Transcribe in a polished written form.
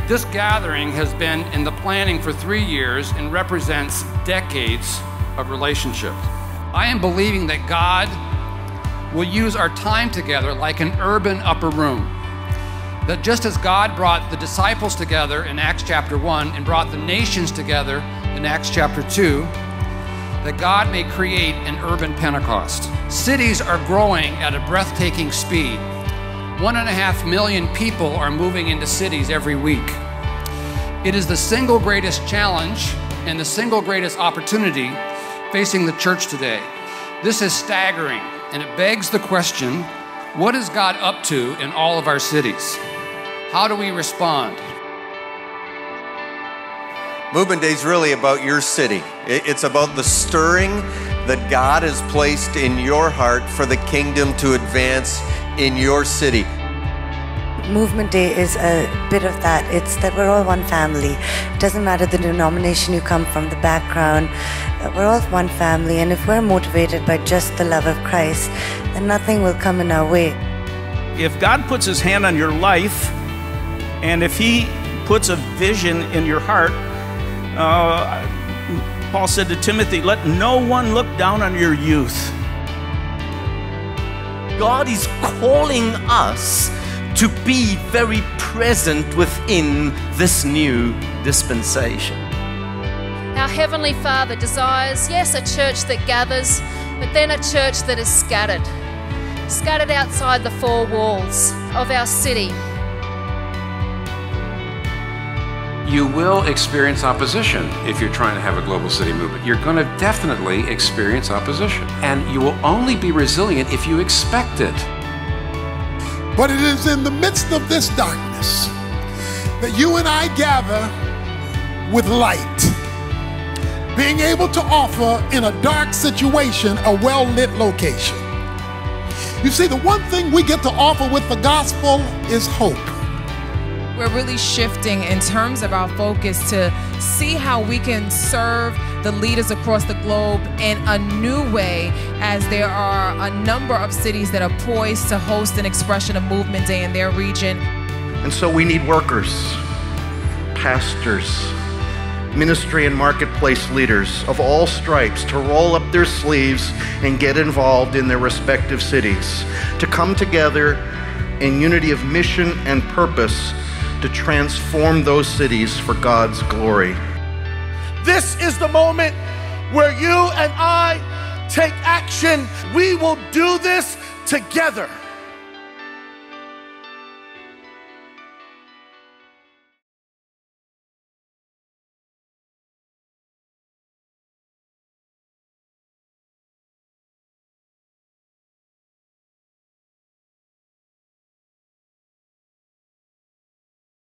This gathering has been in the planning for 3 years and represents decades of relationship. I am believing that God will use our time together like an urban upper room. That just as God brought the disciples together in Acts chapter 1 and brought the nations together in Acts chapter 2, that God may create an urban Pentecost. Cities are growing at a breathtaking speed. 1.5 million people are moving into cities every week. It is the single greatest challenge and the single greatest opportunity facing the church today. This is staggering, and it begs the question, what is God up to in all of our cities? How do we respond? Movement Day is really about your city. It's about the stirring that God has placed in your heart for the kingdom to advance in your city. Movement Day is a bit of that. It's that we're all one family. It doesn't matter the denomination you come from, the background. We're all one family, and if we're motivated by just the love of Christ, then nothing will come in our way. If God puts his hand on your life, and if he puts a vision in your heart, Paul said to Timothy, let no one look down on your youth. God is calling us to be very present within this new dispensation. Our Heavenly Father desires, yes, a church that gathers, but then a church that is scattered. Scattered outside the four walls of our city. You will experience opposition if you're trying to have a global city movement. You're going to definitely experience opposition. And you will only be resilient if you expect it. But it is in the midst of this darkness that you and I gather with light, being able to offer in a dark situation a well-lit location. You see, the one thing we get to offer with the gospel is hope. We're really shifting in terms of our focus to see how we can serve the leaders across the globe in a new way, as there are a number of cities that are poised to host an expression of Movement Day in their region. And so we need workers, pastors, ministry and marketplace leaders of all stripes to roll up their sleeves and get involved in their respective cities, to come together in unity of mission and purpose to transform those cities for God's glory. This is the moment where you and I take action. We will do this together.